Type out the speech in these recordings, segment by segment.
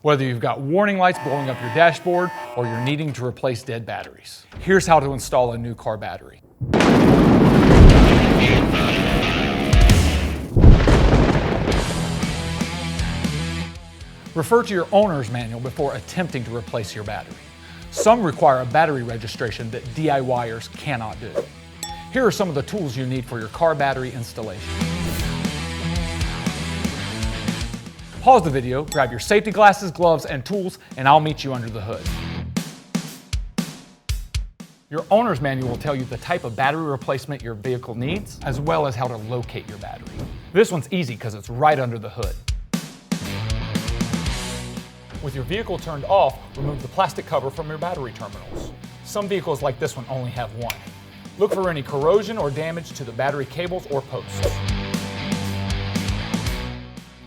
whether you've got warning lights blowing up your dashboard or you're needing to replace dead batteries. Here's how to install a new car battery. Refer to your owner's manual before attempting to replace your battery. Some require a battery registration that DIYers cannot do. Here are some of the tools you need for your car battery installation. Pause the video, grab your safety glasses, gloves, and tools, and I'll meet you under the hood. Your owner's manual will tell you the type of battery replacement your vehicle needs, as well as how to locate your battery. This one's easy because it's right under the hood. With your vehicle turned off, remove the plastic cover from your battery terminals. Some vehicles like this one only have one. Look for any corrosion or damage to the battery cables or posts.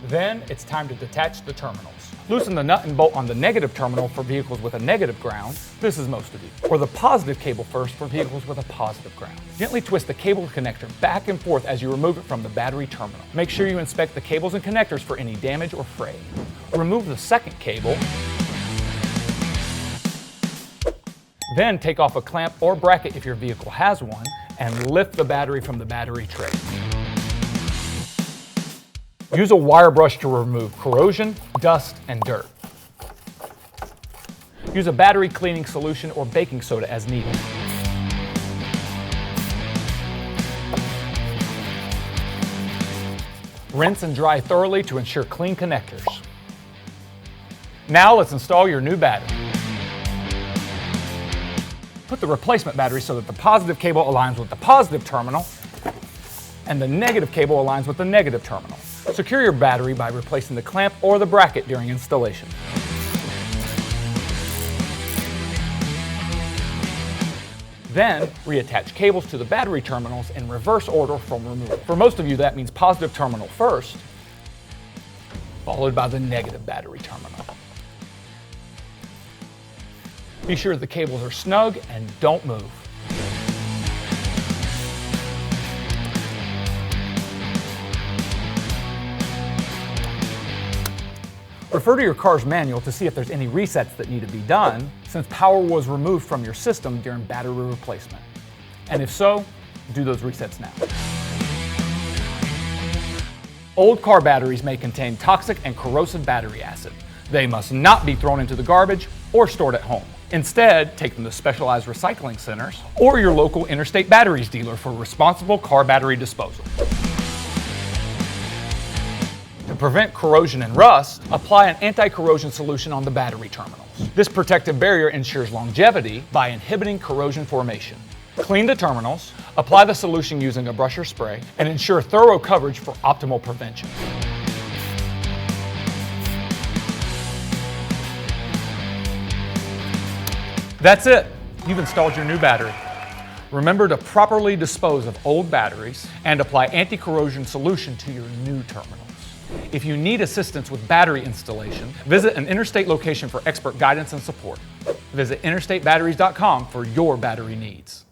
Then it's time to detach the terminals. Loosen the nut and bolt on the negative terminal for vehicles with a negative ground. This is most of you. Or the positive cable first for vehicles with a positive ground. Gently twist the cable connector back and forth as you remove it from the battery terminal. Make sure you inspect the cables and connectors for any damage or fray. Remove the second cable. Then take off a clamp or bracket if your vehicle has one, and lift the battery from the battery tray. Use a wire brush to remove corrosion, dust, and dirt. Use a battery cleaning solution or baking soda as needed. Rinse and dry thoroughly to ensure clean connectors. Now let's install your new battery. Put the replacement battery so that the positive cable aligns with the positive terminal and the negative cable aligns with the negative terminal. Secure your battery by replacing the clamp or the bracket during installation. Then, reattach cables to the battery terminals in reverse order from removal. For most of you, that means positive terminal first, followed by the negative battery terminal. Be sure the cables are snug and don't move. Refer to your car's manual to see if there's any resets that need to be done, since power was removed from your system during battery replacement. And if so, do those resets now. Old car batteries may contain toxic and corrosive battery acid. They must not be thrown into the garbage or stored at home. Instead, take them to specialized recycling centers or your local Interstate batteries dealer for responsible car battery disposal. To prevent corrosion and rust, apply an anti-corrosion solution on the battery terminals. This protective barrier ensures longevity by inhibiting corrosion formation. Clean the terminals, apply the solution using a brush or spray, and ensure thorough coverage for optimal prevention. That's it. You've installed your new battery. Remember to properly dispose of old batteries and apply anti-corrosion solution to your new terminals. If you need assistance with battery installation, visit an Interstate location for expert guidance and support. Visit interstatebatteries.com for your battery needs.